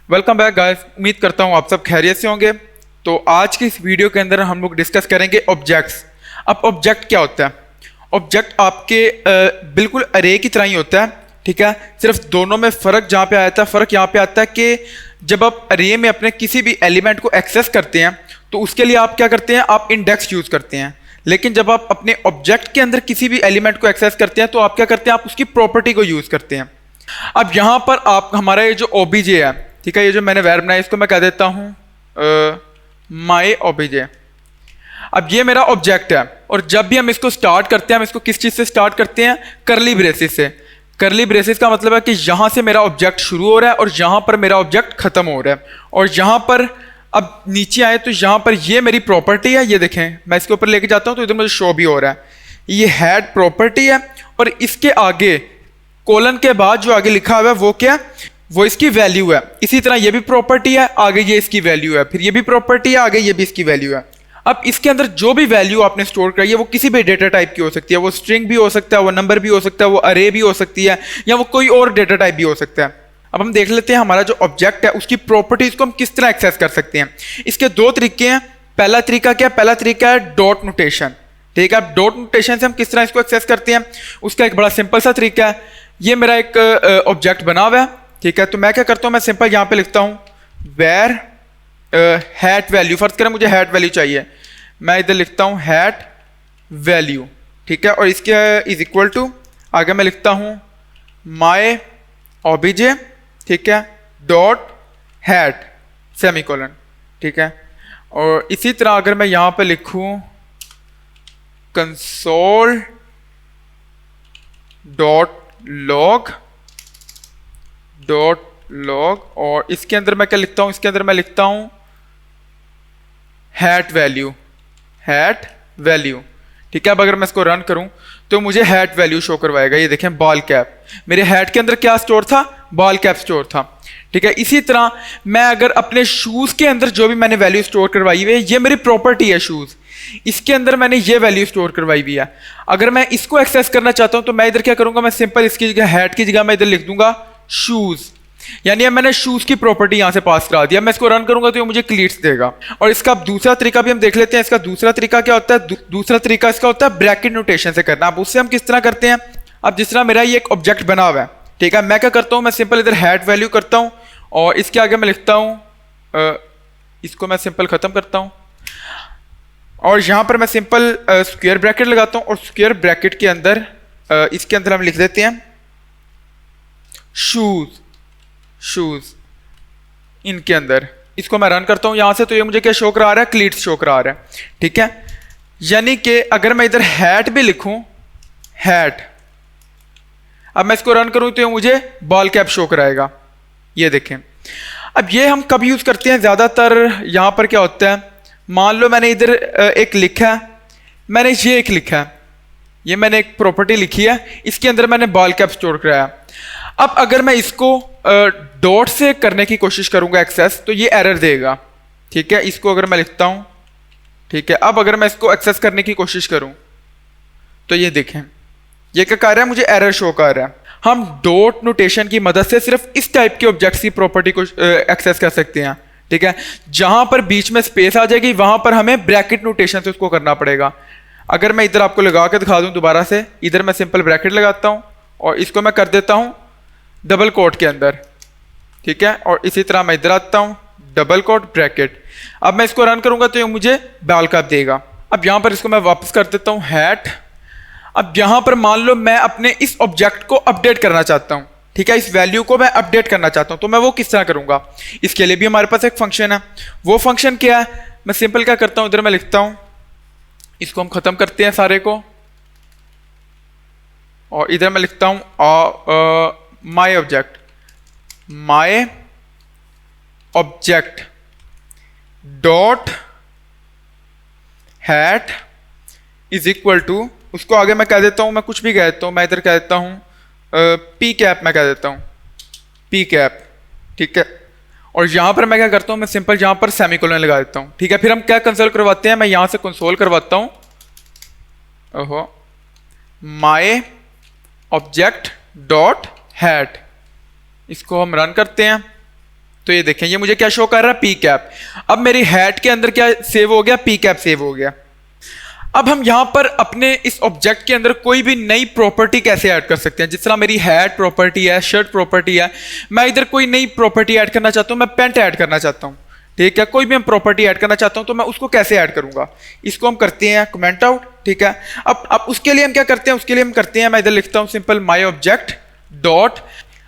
Welcome back guys. उम्मीद करता हूँ आप सब खैरियत से होंगे। तो आज की इस वीडियो के अंदर हम लोग डिस्कस करेंगे ऑब्जेक्ट्स। अब ऑब्जेक्ट क्या होता है? ऑब्जेक्ट आपके बिल्कुल अरे की तरह ही होता है, ठीक है। सिर्फ दोनों में फ़र्क जहाँ पे आता है, फ़र्क यहाँ पे आता है कि जब आप अरे में अपने किसी भी एलिमेंट को एक्सेस करते हैं तो उसके लिए आप क्या करते हैं, आप इंडेक्स यूज़ करते हैं। लेकिन जब आप अपने ऑब्जेक्ट के अंदर किसी भी एलिमेंट को एक्सेस करते हैं तो आप क्या करते हैं, आप उसकी प्रॉपर्टी को यूज़ करते हैं। अब यहाँ पर आप हमारा ये जो ओबीजे है, ठीक है, ये जो मैंने वैर बनाया इसको मैं कह देता हूँ माई ओबीजे। अब ये मेरा ऑब्जेक्ट है और जब भी हम इसको स्टार्ट करते हैं, हम इसको किस चीज़ से स्टार्ट करते हैं? करली ब्रेसिस से। करली ब्रेसिस का मतलब है कि यहाँ से मेरा ऑब्जेक्ट शुरू हो रहा है और यहाँ पर मेरा ऑब्जेक्ट खत्म हो रहा है। और यहाँ पर अब नीचे आए तो यहाँ पर ये मेरी प्रॉपर्टी है, ये देखें मैं इसके ऊपर लेके जाता हूँ तो इधर मुझे शो भी हो रहा है, ये हेड प्रॉपर्टी है। और इसके आगे कोलन के बाद जो आगे लिखा हुआ है वो क्या है? वो इसकी वैल्यू है। इसी तरह ये भी प्रॉपर्टी है, आगे ये इसकी वैल्यू है, फिर ये भी प्रॉपर्टी है, आगे ये भी इसकी वैल्यू है। अब इसके अंदर जो भी वैल्यू आपने स्टोर कराई है वो किसी भी डेटा टाइप की हो सकती है, वो स्ट्रिंग भी हो सकता है, वो नंबर भी हो सकता है, वो अरे भी हो सकती है, या वो कोई और डेटा टाइप भी हो सकता है। अब हम देख लेते हैं हमारा जो ऑब्जेक्ट है उसकी प्रॉपर्टीज को हम किस तरह एक्सेस कर सकते हैं। इसके दो तरीके हैं। पहला तरीका क्या है? पहला तरीका है डॉट नोटेशन, ठीक है। अब डॉट नोटेशन से हम किस तरह इसको एक्सेस करते हैं, उसका एक बड़ा सिंपल सा तरीका है। ये मेरा एक ऑब्जेक्ट बना हुआ है, ठीक है। तो मैं क्या करता हूँ, मैं सिंपल यहाँ पे लिखता हूँ वेर हैट वैल्यू। फर्ज करें मुझे हैट वैल्यू चाहिए, मैं इधर लिखता हूँ हैट वैल्यू, ठीक है। और इसके इज इक्वल टू आगे मैं लिखता हूँ माई ओबीजे, ठीक है, डॉट हैट सेमीकोलन, ठीक है। और इसी तरह अगर मैं यहाँ पे लिखूँ कंसोल डॉट लॉग और इसके अंदर मैं क्या लिखता हूं, इसके अंदर मैं लिखता हूं हैट वैल्यू, ठीक है। अब अगर मैं इसको रन करूं तो मुझे हैट वैल्यू शो करवाएगा। ये देखें बॉल कैप, मेरे हैट के अंदर क्या स्टोर था? बॉल कैप स्टोर था, ठीक है। इसी तरह मैं अगर अपने शूज के अंदर जो भी मैंने वैल्यू स्टोर करवाई हुई है, ये मेरी प्रॉपर्टी है शूज, इसके अंदर मैंने ये वैल्यू स्टोर करवाई हुई है। अगर मैं इसको एक्सेस करना चाहता हूं तो मैं इधर क्या करूंगा, मैं सिंपल इसकी जगह हैट की जगह मैं इधर लिख दूंगा शूज, यानी अब मैंने शूज की प्रॉपर्टी यहां से पास करा दिया। मैं इसको रन करूंगा तो ये मुझे क्लीट्स देगा। और इसका दूसरा तरीका भी हम देख लेते हैं। इसका दूसरा तरीका क्या होता है? दूसरा तरीका इसका होता है ब्रैकेट नोटेशन से करना। अब उससे हम किस तरह करते हैं? अब जिस तरह मेरा ये एक ऑब्जेक्ट बना हुआ है, ठीक है, मैं क्या करता हूं, मैं सिंपल इधर हैट वैल्यू करता हूं और इसके आगे मैं लिखता हूं इसको मैं सिंपल खत्म करता हूं और यहां पर मैं सिंपल स्क्वायर ब्रैकेट लगाता हूं और स्क्वायर ब्रैकेट के अंदर इसके अंदर हम लिख देते हैं शूज इनके अंदर। इसको मैं रन करता हूं यहां से तो ये मुझे क्या शो करा रहा है? क्लीट्स शो करा रहा है, ठीक है। यानी कि अगर मैं इधर हैट भी लिखूं हैट, अब मैं इसको रन करूं तो ये मुझे बॉल कैप शो कराएगा, ये देखें। अब ये हम कब यूज करते हैं? ज्यादातर यहां पर क्या होता है, मान लो मैंने इधर एक लिखा है, मैंने ये एक लिखा है, ये मैंने एक प्रॉपर्टी लिखी है, इसके अंदर मैंने बॉल कैप स्टोर कराया। अब अगर मैं इसको डॉट से करने की कोशिश करूंगा एक्सेस तो ये एरर देगा, ठीक है। इसको अगर मैं लिखता हूं, ठीक है, अब अगर मैं इसको एक्सेस करने की कोशिश करूं तो ये देखें ये क्या कर रहा है, मुझे एरर शो कर रहा है। हम डॉट नोटेशन की मदद से सिर्फ इस टाइप के ऑब्जेक्ट्स की प्रॉपर्टी को एक्सेस कर सकते हैं, ठीक है। जहां पर बीच में स्पेस आ जाएगी वहां पर हमें ब्रैकेट नोटेशन से उसको करना पड़ेगा। अगर मैं इधर आपको लगा के दिखा दूं दोबारा से, इधर मैं सिंपल ब्रैकेट लगाता हूं और इसको मैं कर देता हूं डबल कोट के अंदर, ठीक है। और इसी तरह मैं इधर आता हूं डबल कोट ब्रैकेट। अब मैं इसको रन करूंगा तो ये मुझे बॉल कैप देगा। अब यहां पर इसको मैं वापस कर देता हूं हैट। अब यहां पर मान लो मैं अपने इस ऑब्जेक्ट को अपडेट करना चाहता हूं, ठीक है, इस वैल्यू को मैं अपडेट करना चाहता हूं, तो मैं वो किस तरह करूंगा? इसके लिए भी हमारे पास एक फंक्शन है। वो फंक्शन क्या है? मैं सिंपल क्या करता हूं, इधर मैं लिखता हूं, इसको हम खत्म करते हैं सारे को और इधर मैं लिखता हूं my object dot hat is equal to, उसको आगे मैं कह देता हूं, मैं कुछ भी कह देता हूं, मैं इधर कह देता हूं पी कैप, मैं कह देता हूं पी कैप, ठीक है। और यहां पर मैं क्या करता हूं, मैं सिंपल यहां पर सेमीकोलन लगा देता हूं, ठीक है। फिर हम क्या कंसोल करवाते हैं, मैं यहां से कंसोल करवाता हूं ओहो माई ऑब्जेक्ट डॉट हैट, इसको हम रन करते हैं तो ये देखें, ये मुझे क्या शो कर रहा है, पी कैप। अब मेरी हैट के अंदर क्या सेव हो गया, पी कैप सेव हो गया। अब हम यहां पर अपने इस ऑब्जेक्ट के अंदर कोई भी नई प्रॉपर्टी कैसे ऐड कर सकते हैं। जिस तरह मेरी हैट प्रॉपर्टी है, शर्ट प्रॉपर्टी है, मैं इधर कोई नई प्रॉपर्टी ऐड करना चाहता हूं, मैं पेंट ऐड करना चाहता हूं, ठीक है, कोई भी हम प्रॉपर्टी ऐड करना चाहता हूं, तो मैं उसको कैसे ऐड करूंगा, इसको हम करते हैं कमेंट आउट, ठीक है। अब उसके लिए हम क्या करते हैं, उसके लिए हम करते हैं, मैं इधर लिखता हूं सिंपल माई ऑब्जेक्ट डॉट।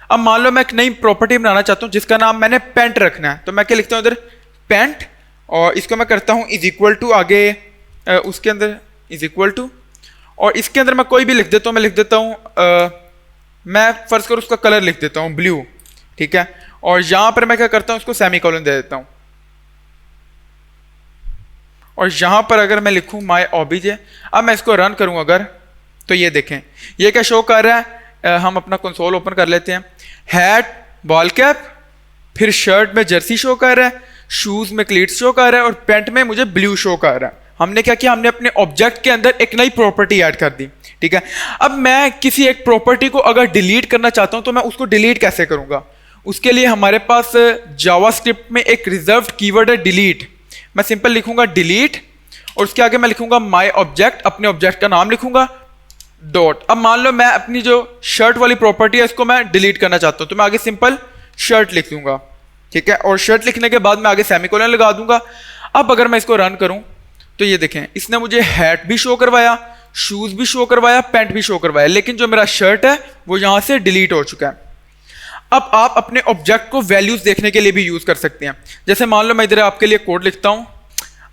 अब मान लो मैं एक नई प्रॉपर्टी बनाना चाहता हूं जिसका नाम मैंने पेंट रखना है, तो मैं क्या लिखता हूं इधर पेंट, और इसको मैं करता हूं इज इक्वल टू, आगे उसके अंदर इज इक्वल टू, और इसके अंदर मैं कोई भी लिख देता हूं, मैं लिख देता हूं मैं फर्ज कर उसका कलर लिख देता हूं ब्लू, ठीक है, और यहां पर मैं क्या करता हूं, उसको सेमीकोलन दे देता हूं, और यहां पर अगर मैं लिखूं माई ऑब्जेक्ट, अब मैं इसको रन करूं अगर, तो ये देखें ये क्या शो कर रहा है, हम अपना कंसोल ओपन कर लेते हैं, हैट बॉल कैप, फिर शर्ट में जर्सी शो कर रहा है, शूज में क्लीट्स शो कर रहा है, और पैंट में मुझे ब्लू शो कर रहा है। हमने क्या किया, हमने अपने ऑब्जेक्ट के अंदर एक नई प्रॉपर्टी ऐड कर दी, ठीक है। अब मैं किसी एक प्रॉपर्टी को अगर डिलीट करना चाहता हूं तो मैं उसको डिलीट कैसे करूंगा, उसके लिए हमारे पास जावास्क्रिप्ट में एक रिजर्व्ड कीवर्ड है डिलीट। मैं सिंपल लिखूंगा डिलीट, और उसके आगे मैं लिखूंगा माई ऑब्जेक्ट, अपने ऑब्जेक्ट का नाम लिखूंगा डॉट। अब मान लो मैं अपनी जो शर्ट वाली प्रॉपर्टी है इसको मैं डिलीट करना चाहता हूं, तो मैं आगे सिंपल शर्ट लिख दूंगा, ठीक है, और शर्ट लिखने के बाद मैं आगे सेमीकोलन लगा दूंगा। अब अगर मैं इसको रन करूं तो ये देखें, इसने मुझे हैट भी शो करवाया, शूज भी शो करवाया, पैंट भी शो करवाया, लेकिन जो मेरा शर्ट है वो यहां से डिलीट हो चुका है। अब आप अपने ऑब्जेक्ट को वैल्यूज देखने के लिए भी यूज कर सकते हैं। जैसे मान लो मैं इधर आपके लिए कोड लिखता हूं,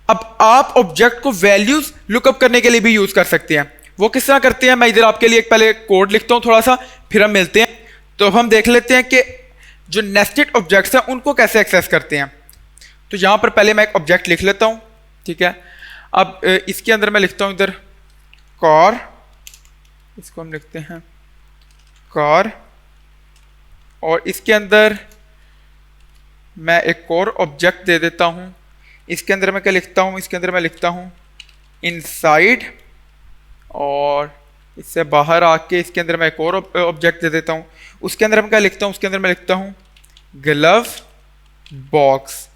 अब आप ऑब्जेक्ट को वैल्यूज लुकअप करने के लिए भी यूज कर सकते हैं। वो किस तरह करते हैं, मैं इधर आपके लिए एक पहले कोड लिखता हूं थोड़ा सा, फिर हम मिलते हैं, तो हम देख लेते हैं कि जो नेस्टेड ऑब्जेक्ट्स हैं उनको कैसे एक्सेस करते हैं। तो यहां पर पहले मैं एक ऑब्जेक्ट लिख लेता हूं, ठीक है। अब इसके अंदर मैं लिखता हूं इधर कार, इसको हम लिखते हैं कार, और इसके अंदर मैं एक और ऑब्जेक्ट दे देता हूं। इसके अंदर मैं क्या लिखता हूं, इसके अंदर मैं लिखता हूं इनसाइड, और इससे बाहर आके इसके अंदर मैं एक और ऑब्जेक्ट दे देता हूं। उसके अंदर मैं क्या लिखता हूं, उसके अंदर मैं लिखता हूं ग्लव बॉक्स,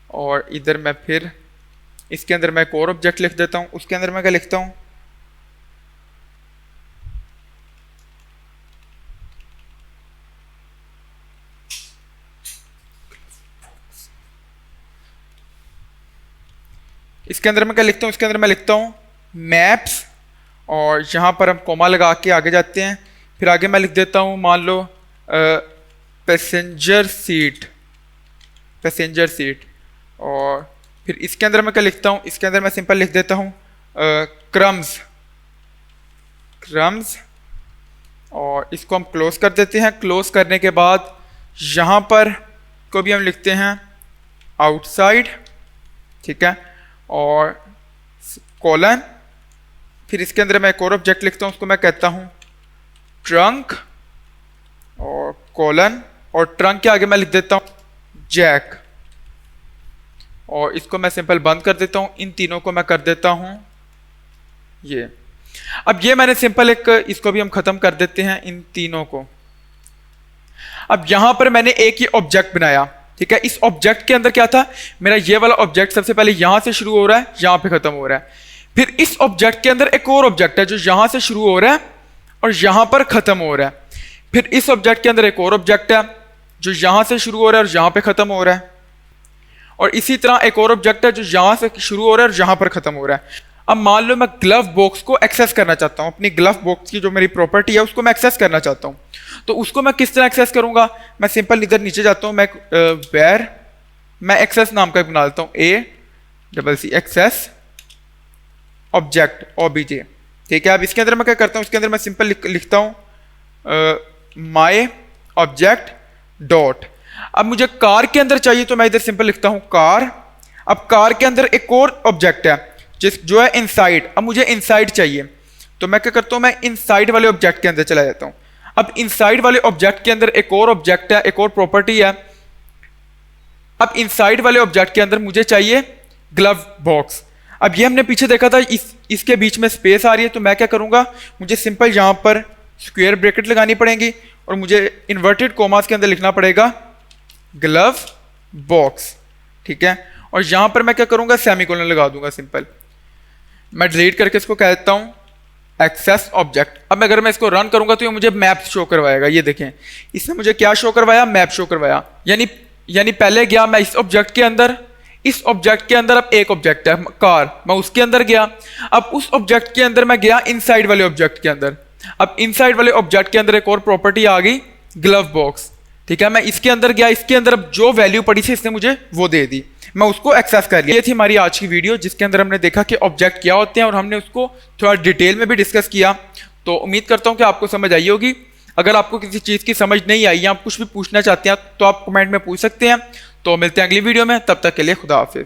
और इधर मैं फिर इसके अंदर मैं एक और ऑब्जेक्ट लिख देता हूं। उसके अंदर मैं क्या लिखता हूं इसके अंदर मैं क्या लिखता हूं, इसके अंदर मैं लिखता हूं मैप्स, और यहां पर हम कोमा लगा के आगे जाते हैं। फिर आगे मैं लिख देता हूं मान लो पैसेंजर सीट, पैसेंजर सीट, और फिर इसके अंदर मैं क्या लिखता हूं, इसके अंदर मैं सिंपल लिख देता हूं क्रम्स, क्रम्स, और इसको हम क्लोज कर देते हैं। क्लोज करने के बाद यहां पर को भी हम लिखते हैं आउटसाइड, ठीक है, और कॉलन। फिर इसके अंदर मैं एक और ऑब्जेक्ट लिखता हूं, उसको मैं कहता हूं ट्रंक, और कॉलन, और ट्रंक के आगे मैं लिख देता हूं जैक, और इसको मैं सिंपल बंद कर देता हूं। इन तीनों को मैं कर देता हूं ये। अब ये मैंने सिंपल एक, इसको भी हम खत्म कर देते हैं इन तीनों को। अब यहां पर मैंने एक ही ऑब्जेक्ट बनाया, ठीक है। इस ऑब्जेक्ट के अंदर क्या था, मेरा ये वाला ऑब्जेक्ट सबसे पहले यहां से शुरू हो रहा है, यहां पे खत्म हो रहा है। फिर इस ऑब्जेक्ट के अंदर एक और ऑब्जेक्ट है जो यहां से शुरू हो रहा है और यहां पर खत्म हो रहा है। फिर इस ऑब्जेक्ट के अंदर एक और ऑब्जेक्ट है जो यहां से शुरू हो रहा है और यहां पे खत्म हो रहा है, और इसी तरह एक और ऑब्जेक्ट है जो यहां से शुरू हो रहा है और यहां पर खत्म हो रहा है। अब मान लो मैं ग्लव बॉक्स को एक्सेस करना चाहता हूं, अपनी ग्लव बॉक्स की जो मेरी प्रॉपर्टी है उसको मैं एक्सेस करना चाहता हूं, तो उसको मैं किस तरह एक्सेस करूंगा। मैं सिंपल इधर नीचे जाता हूं, मैं वेयर मैं एक्सेस नाम का बना लेता हूं, ACC एक्सेस ऑब्जेक्ट OBJ, ठीक है। अब इसके अंदर मैं क्या करता हूं, इसके अंदर मैं सिंपल लिखता हूं माई ऑब्जेक्ट डॉट। अब मुझे कार के अंदर चाहिए तो मैं इधर सिंपल लिखता हूं कार। अब कार के अंदर एक और ऑब्जेक्ट है जो है इनसाइड। अब मुझे इनसाइड चाहिए तो मैं क्या करता हूं, मैं इनसाइड वाले ऑब्जेक्ट के अंदर चला जाता हूं। अब इनसाइड वाले ऑब्जेक्ट के अंदर एक और ऑब्जेक्ट है, एक और प्रॉपर्टी है। अब इनसाइड वाले ऑब्जेक्ट के अंदर मुझे चाहिए ग्लव बॉक्स। अब ये हमने पीछे देखा था, इसके बीच में स्पेस आ रही है, तो मैं क्या करूंगा, मुझे सिंपल यहां पर स्क्वायर ब्रैकेट लगानी पड़ेगी और मुझे इन्वर्टेड कोमास के अंदर लिखना पड़ेगा ग्लव बॉक्स, ठीक है। और यहां पर मैं क्या करूंगा, सेमीकोलन लगा दूंगा सिंपल। मैं डिलीट करके इसको कह देता हूं एक्सेस ऑब्जेक्ट। अब अगर मैं इसको रन करूंगा तो ये मुझे मैप शो करवाएगा। ये देखें, इसने मुझे क्या शो करवाया, मैप शो करवाया। यानी पहले गया मैं इस ऑब्जेक्ट के अंदर, इस ऑब्जेक्ट के अंदर अब एक ऑब्जेक्ट है कार, मैं उसके अंदर गया। अब उस ऑब्जेक्ट के अंदर मैं गया इनसाइड वाले ऑब्जेक्ट के अंदर। अब इनसाइड वाले ऑब्जेक्ट के अंदर एक और प्रॉपर्टी आ गई, ग्लव बॉक्स, ठीक है। मैं इसके अंदर गया, इसके अंदर अब जो वैल्यू पड़ी थी इसने मुझे वो दे दी, मैं उसको एक्सेस कर लिया। ये थी हमारी आज की वीडियो, जिसके अंदर हमने देखा कि ऑब्जेक्ट क्या होते हैं और हमने उसको थोड़ा डिटेल में भी डिस्कस किया। तो उम्मीद करता हूं कि आपको समझ आई होगी। अगर आपको किसी चीज़ की समझ नहीं आई या आप कुछ भी पूछना चाहते हैं तो आप कमेंट में पूछ सकते हैं। तो मिलते हैं अगली वीडियो में, तब तक के लिए खुदा हाफिज।